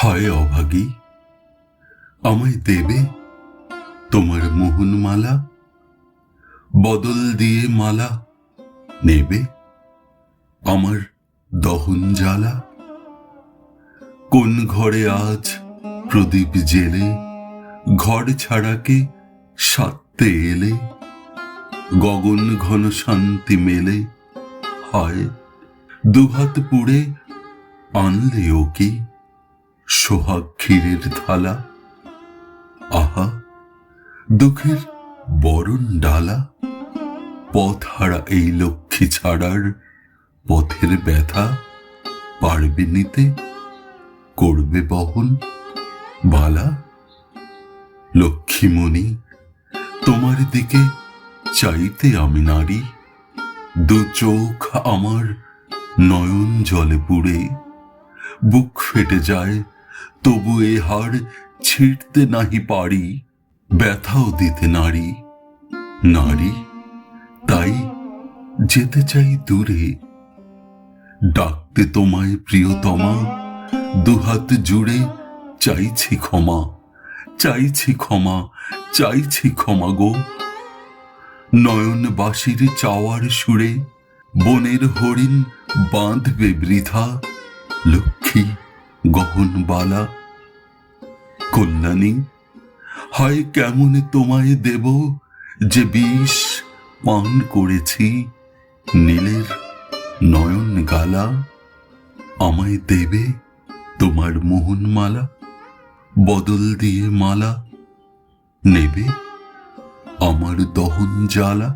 হায় অভাগী, আমায় দেবে তোমার মোহনমালা? বদল দিয়ে মালা নেবে আমার দহন জ্বালা? কোন ঘরে আজ প্রদীপ জেলে ঘর ছাড়াকে সারতে এলে? গগন ঘন শান্তি মেলে, হায় দুহাত পুড়ে আনলেও কি সোহাগ ক্ষীরের থালা? আহা দুঃখের বরণ ডালা, পথ হারা এই লক্ষ্মী ছাড়ার পথের ব্যথা পারবে নিতে? করবে বহন বালা? লক্ষ্মীমণি, তোমার দিকে চাইতে আমি নারী, দু চোখ আমার নয়ন জলে পুড়ে, বুক ফেটে যায় তবু এ হার ছিঁড়তে নাহি পারি, ব্যথাও দিতে নারী। নারী তাই যেতে চাই দূরে, ডাকতে তোমায় প্রিয়তমা, দুহাত জুড়ে চাইছি ক্ষমা, চাইছি ক্ষমা, চাইছি ক্ষমা গো। নয়নবাসীর চাওয়ার সুরে বনের হরিণ বাঁধবে বৃথা লক্ষ্মী গহনবালা। কল্যাণী, হায় কেমন তোমায় দেব যে বিষ পান করেছি নীলের নয়ন গালা? আমায় দেবে তোমার মোহনমালা? বদল দিয়ে মালা নেবে আমার দহন জ্বালা?